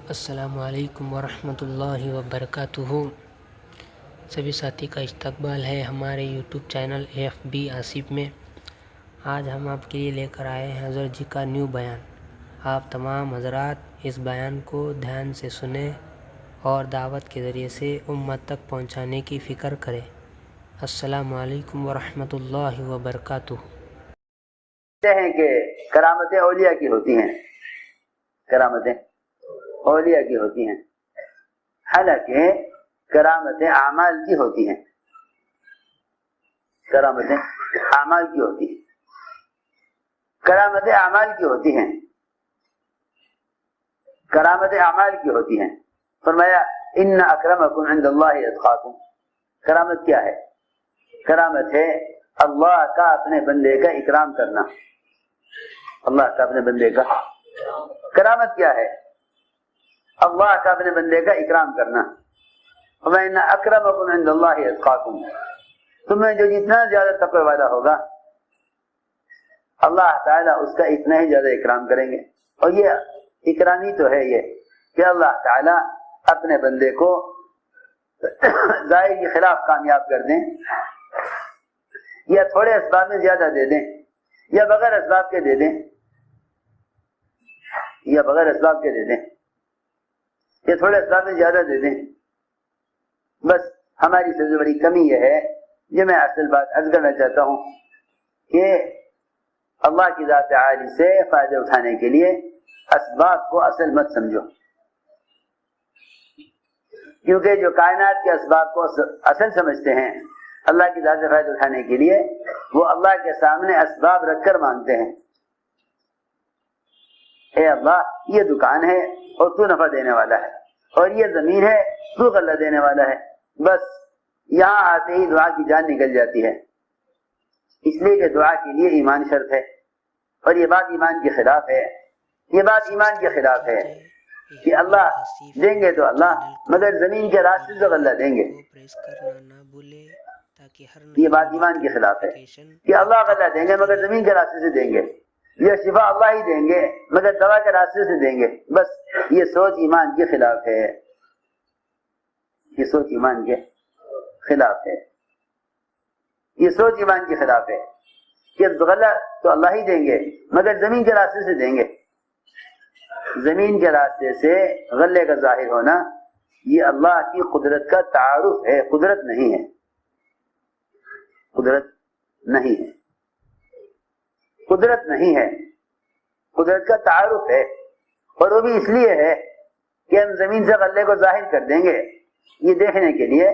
السلام علیکم ورحمۃ اللہ وبرکاتہ۔ سبھی ساتھی کا استقبال ہے ہمارے یوٹیوب چینل AFB آصف میں۔ آج ہم آپ کے لیے لے کر آئے ہیں حضرت جی کا نیو بیان۔ آپ تمام حضرات اس بیان کو دھیان سے سنیں اور دعوت کے ذریعے سے امت تک پہنچانے کی فکر کریں۔ السلام علیکم ورحمۃ اللہ وبرکاتہ۔ کہتے ہیں کہ کرامتیں اولیاء کی ہوتی ہیں، کرامتیں اولیاء کی ہوتی ہیں، حالانکہ کرامتیں اعمال کی ہوتی ہیں، کرامتیں اعمال کی ہوتی ہیں، کرامتیں اعمال کی ہوتی ہیں، کرامتیں اعمال کی ہوتی ہیں۔ فرمایا ان اکرمکم عند اللہ اتقاکم۔ کرامت کیا ہے؟ کرامت ہے اللہ کا اپنے بندے کا اکرام کرنا، اللہ کا اپنے بندے کا کرامت کیا ہے؟ اللہ کا اپنے بندے کا اکرام کرنا۔ وَإِنَّ أَكْرَمَكُمْ عِنْدَ اللَّهِ أَتْقَاكُمْ۔ تمہیں جو جتنا زیادہ تقوی والا ہوگا اللہ تعالیٰ اس کا اتنا ہی زیادہ اکرام کریں گے۔ اور یہ اکرامی تو ہے یہ کہ اللہ تعالیٰ اپنے بندے کو ظاہر کے خلاف کامیاب کر دیں، یا تھوڑے اسباب میں زیادہ دے دیں، یا بغیر اسباب کے دے دیں، یا بغیر اسباب کے دے دیں، یا تھوڑے اسباب میں زیادہ دے دیں۔ بس ہماری سب سے بڑی کمی یہ ہے، جو میں اصل بات عرض کرنا چاہتا ہوں کہ اللہ کی ذات عالی سے فائدے اٹھانے کے لیے اسباب کو اصل مت سمجھو، کیونکہ جو کائنات کے اسباب کو اصل سمجھتے ہیں اللہ کی ذات سے فائدہ اٹھانے کے لیے، وہ اللہ کے سامنے اسباب رکھ کر مانگتے ہیں، اے اللہ یہ دکان ہے اور تو نفع دینے والا ہے، اور یہ زمین ہے تو غلہ دینے والا ہے۔ بس یہاں آتے ہی دعا کی جان نکل جاتی ہے، اس لیے کہ دعا کے لیے ایمان شرط ہے، اور یہ بات ایمان کے خلاف ہے، یہ بات ایمان کے خلاف ہے کہ اللہ دیں گے تو اللہ، مگر زمین کے راستے سے غلہ دیں گے۔ یہ بات ایمان کے خلاف ہے کہ اللہ غلہ دیں گے مگر زمین کے راستے سے دیں گے، یہ شفا اللہ ہی دیں گے مگر دوا کے راستے سے دیں گے۔ بس یہ سوچ ایمان کے خلاف ہے، یہ سوچ ایمان کے خلاف ہے، یہ سوچ ایمان کے خلاف ہے کہ غلہ تو اللہ ہی دیں گے مگر زمین کے راستے سے دیں گے۔ زمین کے راستے سے غلے کا ظاہر ہونا یہ اللہ کی قدرت کا تعارف ہے، قدرت نہیں ہے، قدرت نہیں ہے، قدرت نہیں ہے، قدرت کا تعارف ہے، اور وہ بھی اس لیے ہے کہ ہم زمین سے غلے کو ظاہر کر دیں گے، یہ دیکھنے کے لیے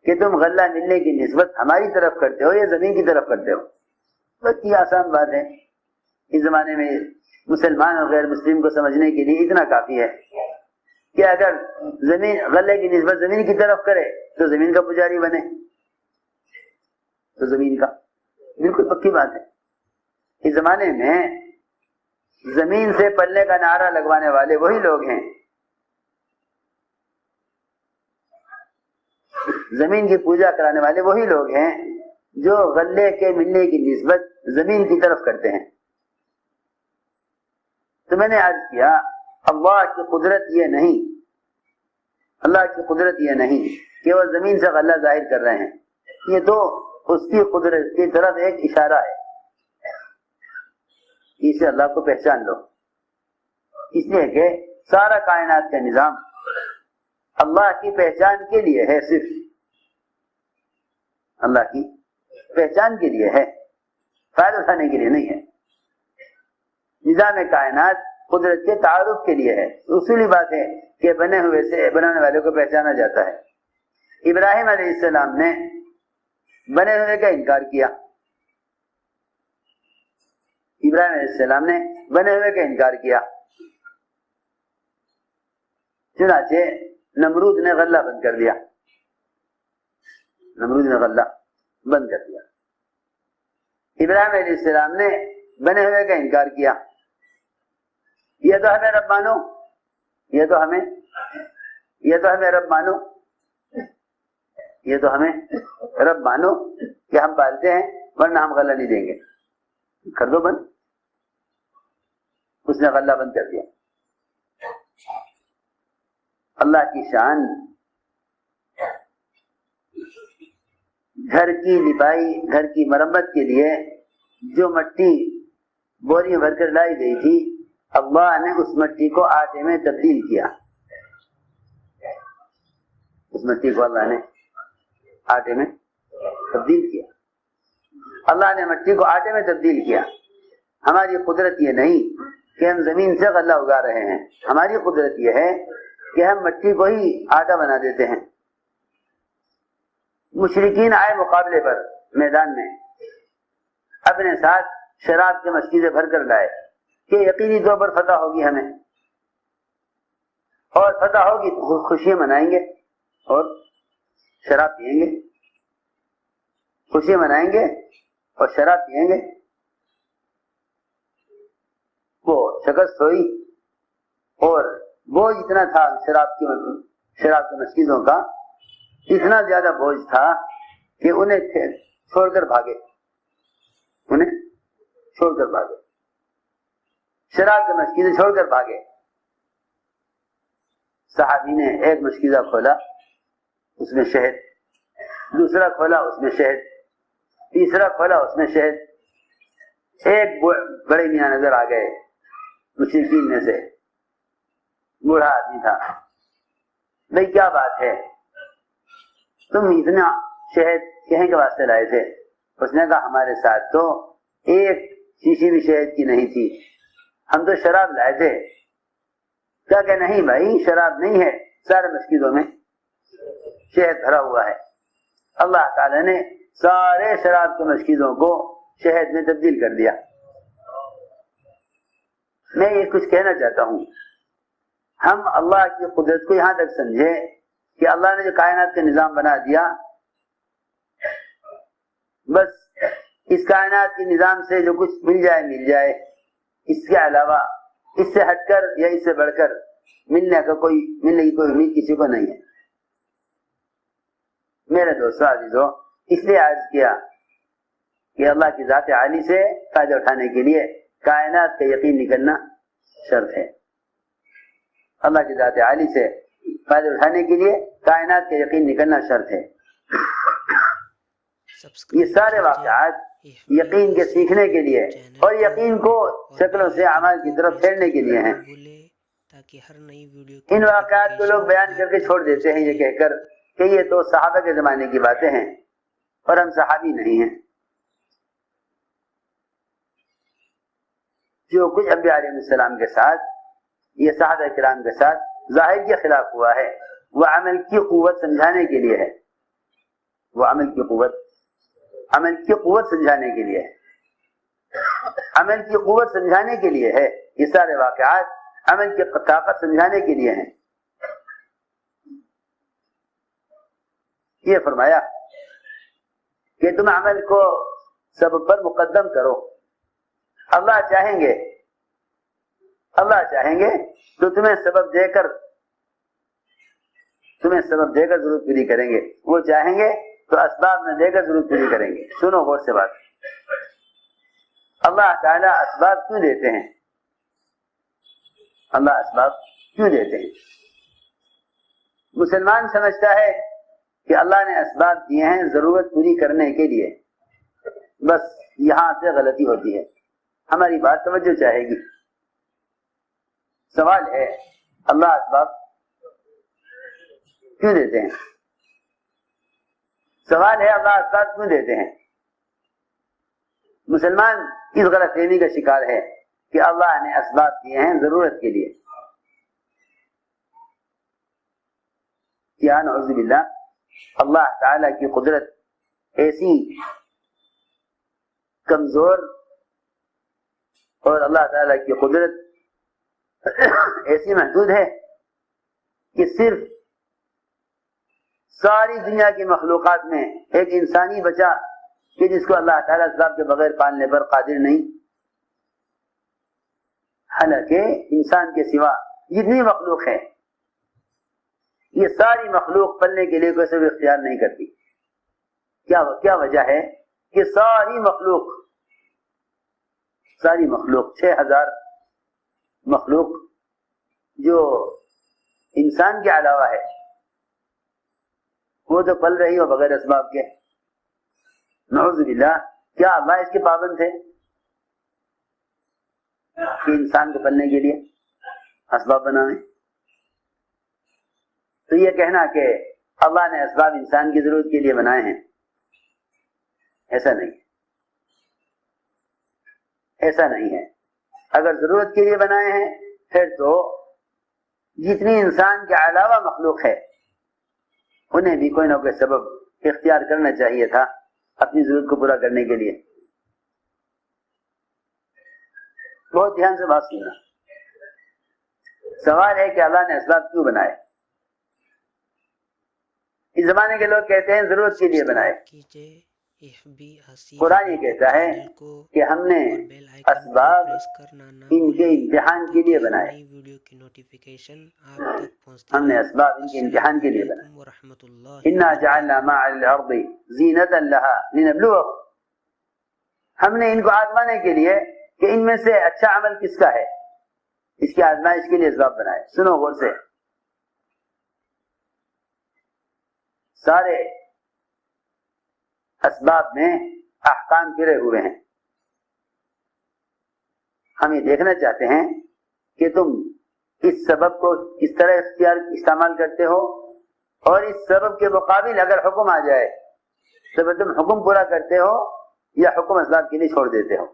کہ تم غلہ ملنے کی نسبت ہماری طرف کرتے ہو یا زمین کی طرف کرتے ہو۔ بس یہ آسان بات ہے، اس زمانے میں مسلمان اور غیر مسلم کو سمجھنے کے لیے اتنا کافی ہے کہ اگر زمین غلے کی نسبت زمین کی طرف کرے تو زمین کا پجاری بنے، تو زمین کا، بالکل پکی بات ہے۔ اس زمانے میں زمین سے پلنے کا نعرہ لگوانے والے وہی لوگ ہیں، زمین کی پوجا کرانے والے وہی لوگ ہیں جو غلے کے ملنے کی نسبت زمین کی طرف کرتے ہیں۔ تو میں نے عرض کیا اللہ کی قدرت یہ نہیں، اللہ کی قدرت یہ نہیں کہ وہ زمین سے غلہ ظاہر کر رہے ہیں، یہ تو اس کی قدرت کی طرف ایک اشارہ ہے، اسے اللہ کو پہچان لو، اس لیے کہ سارا کائنات کا نظام اللہ کی پہچان کے لیے ہے، صرف اللہ کی پہچان کے لیے ہے، فائدہ اٹھانے کے لیے نہیں ہے۔ نظام کائنات قدرت کے تعارف کے لیے ہے، اصولی بات ہے کہ بنے ہوئے سے بنانے والے کو پہچانا جاتا ہے۔ ابراہیم علیہ السلام نے بنے ہوئے کا انکار کیا، ابراہیم علیہ السلام نے بنے ہوئے کا انکار کیا، چنانچہ نمرود نے غلہ بند کر دیا، نمرود نے غلہ بند کر دیا۔ ابراہیم علیہ السلام نے بنے ہوئے کا انکار کیا، یہ تو ہمیں رب مانو، یہ تو ہمیں رب مانو، یہ تو ہمیں رب مانو کہ ہم پالتے ہیں ورنہ ہم غلہ نہیں دیں گے، کر دو بند۔ اس نے غلہ بند کر دیا۔ اللہ کی شان گھر کی لپائی، گھر کی مرمت کے لیے جو مٹی بوری بھر کر لائی گئی تھی، اللہ نے اس مٹی کو آٹے میں تبدیل کیا. اس مٹی کو اللہ نے آٹے میں تبدیل کیا. اللہ نے مٹی کو آٹے میں تبدیل کیا. ہماری قدرت یہ نہیں کہ ہم زمین سے غلہ اگا رہے ہیں، ہماری قدرت یہ ہے کہ ہم مٹی کو ہی آٹا بنا دیتے ہیں. مشرکین آئے مقابلے پر میدان میں، اپنے ساتھ شراب کے مشکیزیں بھر کر لائے کہ یقینی طور پر فتح ہوگی ہمیں، اور فتح ہوگی تو خوشیاں منائیں گے اور شراب پئیں گے. خوشیاں منائیں گے اور شراب پئیں گے. وہ شکست ہوئی اور بوجھ اتنا تھا شراب کے مشکیزوں کا، اتنا زیادہ بوجھ تھا کہ انہیں چھوڑ کر بھاگے. شراب کے مشکیزیں چھوڑ کر بھاگے. صحابی نے ایک مشکیزہ کھولا، اس میں شہد، دوسرا کھولا اس میں شہد، تیسرا کھولا اس میں شہد. ایک بڑے میاں نظر آ گئے مشرکین میں سے، بوڑھا آدمی تھا. بھئی کیا بات ہے، تم اتنا شہد کہیں کے واسطے لائے تھے؟ اس نے کہا ہمارے ساتھ تو ایک شیشی بھی شہد کی نہیں تھی، ہم تو شراب لائے تھے. کیا کہ نہیں بھائی شراب نہیں ہے، سارے مشکیزوں میں شہد بھرا ہوا ہے. اللہ تعالی نے سارے شراب کے مشکیزوں کو شہد میں تبدیل کر دیا. میں یہ کچھ کہنا چاہتا ہوں، ہم اللہ کی قدرت کو یہاں تک سمجھے کہ اللہ نے جو کائنات کا نظام بنا دیا، بس اس کائنات کے نظام سے جو کچھ مل جائے، اس کے علاوہ اس سے ہٹ کر یا اس سے بڑھ کر ملنے کی کوئی امید کسی کو نہیں ہے. میرے دوستو عزیزو، اس لیے عرض کیا کہ اللہ کی ذات عالی سے فائدہ اٹھانے کے لیے کائنات کا یقین نکلنا شرط ہے. اللہ کی ذات عالی سے فائدہ اٹھانے کے لیے کائنات کا یقین نکلنا شرط ہے. یہ سارے واقعات یقین کے سیکھنے کے لیے اور یقین کو شکلوں سے اعمال کی طرف پھیرنے کے لیے ہیں. ان واقعات کو لوگ بیان کر کے چھوڑ دیتے ہیں یہ کہہ کر کہ یہ تو صحابہ کے زمانے کی باتیں ہیں اور ہم صحابی نہیں ہیں. جو کچھ انبیاء علیہ السلام کے ساتھ، یہ صحابہ کرام کے ساتھ ظاہر کے خلاف ہوا ہے، وہ عمل کی قوت سمجھانے کے لیے ہے. وہ عمل کی قوت سمجھانے کے لیے ہے. عمل کی قوت سمجھانے کے لیے ہے. یہ سارے واقعات عمل کی طاقت سمجھانے کے لیے ہیں. یہ فرمایا کہ تم عمل کو سبب پر مقدم کرو. اللہ چاہیں گے تو تمہیں سبب دے کر ضرورت پوری کریں گے. وہ چاہیں گے تو اسباب نہ دے کر ضرورت پوری کریں گے. سنو غور سے بات. اللہ تعالیٰ اسباب کیوں دیتے ہیں؟ اللہ اسباب کیوں دیتے ہیں؟ مسلمان سمجھتا ہے کہ اللہ نے اسباب دیے ہیں ضرورت پوری کرنے کے لیے. بس یہاں سے غلطی ہوتی ہے. ہماری بات توجہ چاہے گی. سوال ہے اللہ اسباب کیوں دیتے ہیں؟ سوال ہے اللہ اسباب کیوں دیتے ہیں؟ مسلمان اس غلط فہمی کا شکار ہے کہ اللہ نے اسباب دیے ہیں ضرورت کے لیے. کیا نعوذ باللہ، اللہ تعالی کی قدرت ایسی کمزور اور اللہ تعالی کی قدرت ایسی محدود ہے کہ صرف ساری دنیا کی مخلوقات میں ایک انسانی بچہ کہ جس کو اللہ تعالیٰ اسباب کے بغیر پالنے پر قادر نہیں. حالانکہ انسان کے سوا جتنی مخلوق ہے، یہ ساری مخلوق پلنے کے لیے کوئی سبب اختیار نہیں کرتی. کیا وجہ ہے کہ ساری مخلوق 6000 مخلوق جو انسان کے علاوہ ہے، وہ تو پل رہی ہو بغیر اسباب کے، نعوذ باللہ، کیا اللہ اس کے پابند تھے کہ انسان کو پلنے کے لیے اسباب بنائے؟ تو یہ کہنا کہ اللہ نے اسباب انسان کی ضرورت کے لیے بنائے ہیں، ایسا نہیں، ایسا نہیں ہے۔ اگر ضرورت کے لیے بنائے ہیں پھر تو جتنی انسان کے علاوہ مخلوق ہے انہیں بھی کوئی نہ کوئی سبب اختیار کرنا چاہیے تھا اپنی ضرورت کو پورا کرنے کے لیے۔ بہت دھیان سے بات سننا۔ سوال ہے کہ اللہ نے اسباب کیوں بنائے؟ اس زمانے کے لوگ کہتے ہیں ضرورت کے لیے بنائے۔ قرآن یہ کہتا ہے کہ ہم نے اسباب ان کے امتحان کے لیے بنائے، ہم نے اسباب ان کے امتحان کے لیے بنائے۔ انا جعلنا ما علی الارض زینۃ لها لنبلوهم، ہم نے ان کو آزمانے کے لیے کہ ان میں سے اچھا عمل کس کا ہے، اس کی آزمائش کے لیے اسباب بنائے۔ سنو غور سے، سارے اسباب میں احکام گرے ہوئے ہیں۔ ہم یہ دیکھنا چاہتے ہیں کہ تم اس سبب کو کس طرح استعمال کرتے ہو، اور اس سبب کے مقابل اگر حکم آ جائے تو تم حکم پورا کرتے ہو یا حکم اسباب کے لیے چھوڑ دیتے ہو۔